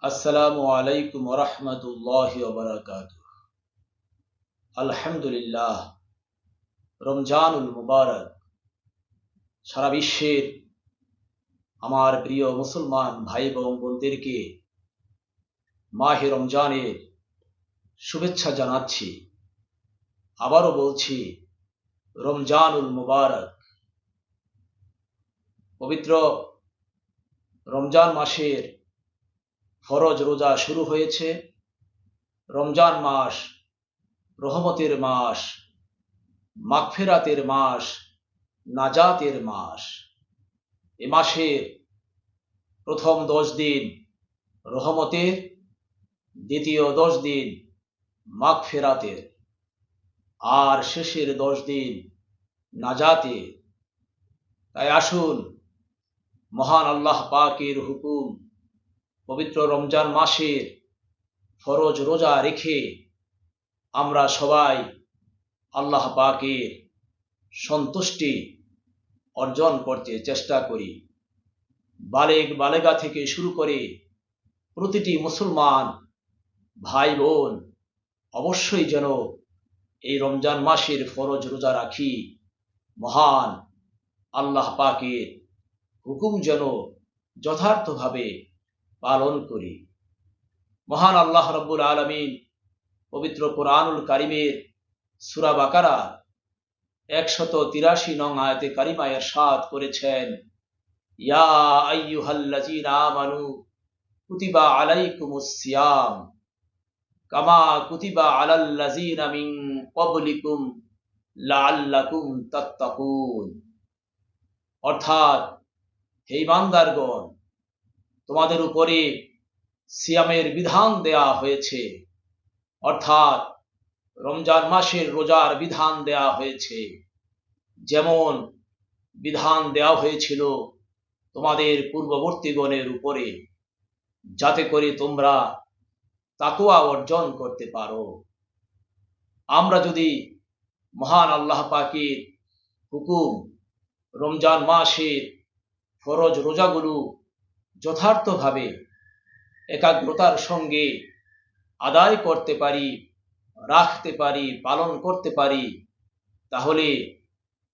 আসসালামু আলাইকুম ওয়া রাহমাতুল্লাহি ওয়া বারাকাতুহু। আলহামদুলিল্লাহ, রমজানুল মুবারক। সারা বিশ্বের আমার প্রিয় মুসলমান ভাই এবং বোনদেরকে মাহে রমজানের শুভেচ্ছা জানাচ্ছি। আবারও বলছি, রমজানুল মুবারক। পবিত্র রমজান মাসের ফরজ রোজা শুরু হয়েছে। রমজান মাস রহমতের মাস, মাগফিরাতের মাস, নাজাতের মাস। এ মাসের প্রথম 10 দিন রহমতের, দ্বিতীয় 10 দিন মাগফিরাতের, আর শেষের 10 দিন নাজাতের। তাই আসুন, মহান আল্লাহ পাকের হুকুম পবিত্র রমজান মাসের ফরজ রোজা রেখে আমরা সবাই আল্লাহ পাকের সন্তুষ্টি অর্জন করতে চেষ্টা করি। বালেগ বালেগা থেকে শুরু করে প্রতিটি মুসলমান ভাই বোন অবশ্যই যেন এই রমজান মাসের ফরজ রোজা রাখি। মহান আল্লাহ পাকের হুকুম যেন যথার্থভাবে পালন করি। মহান আল্লাহ রাব্বুল আলামিন পবিত্র কোরআনুল কারীমের সূরা বাকারা 183 নং আয়াতে কারিমায় ইরশাদ করেছেন, ইয়া আইয়ুহাল্লাযীনা আমানু কুতিবা আলাইকুমুস সিয়াম কামা কুতিবা আলাল্লাযীনা মিন ক্বাবলিকুম লাআল্লাকুম তাত্তাকুন। অর্থাৎ, হে ঈমানদারগণ, তোমাদের উপরে সিয়ামের বিধান দেয়া হয়েছে, অর্থাৎ রমজান মাসের রোজার বিধান দেয়া হয়েছে, যেমন বিধান দেওয়া হয়েছিল তোমাদের পূর্ববর্তীগণের উপরে, যাতে করে তোমরা তাকওয়া অর্জন করতে পারো। আমরা যদি মহান আল্লাহ পাকের হুকুম রমজান মাসের ফরজ রোজাগুলো যথার্থভাবে একাগ্রতার সঙ্গে আদায় করতে পারি, রাখতে পারি, পালন করতে পারি, তাহলে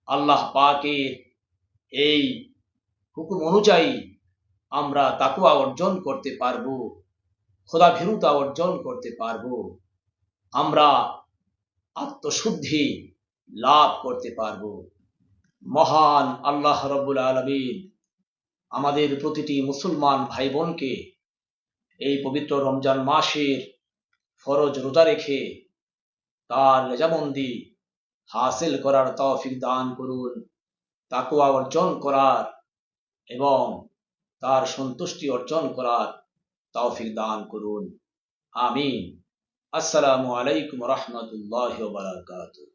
আল্লাহ পাকের এই হুকুম অনুযায়ী আমরা তাকওয়া অর্জন করতে পারব, খোদাভীরুতা অর্জন করতে পারব, আমরা আত্মশুদ্ধি লাভ করতে পারব। মহান আল্লাহ রাব্বুল আলামিন আমাদের প্রতিটি মুসলমান ভাই বোনকে এই পবিত্র রমজান মাসের ফরজ রোজা রেখে তার রেজামন্দি হাসিল করার তৌফিক দান করুন, তাকওয়া অর্জন করার এবং তার সন্তুষ্টি অর্জন করার তৌফিক দান করুন। আমিন। আসসালামু আলাইকুম ওয়া রাহমাতুল্লাহি ওয়া বারাকাতুহু।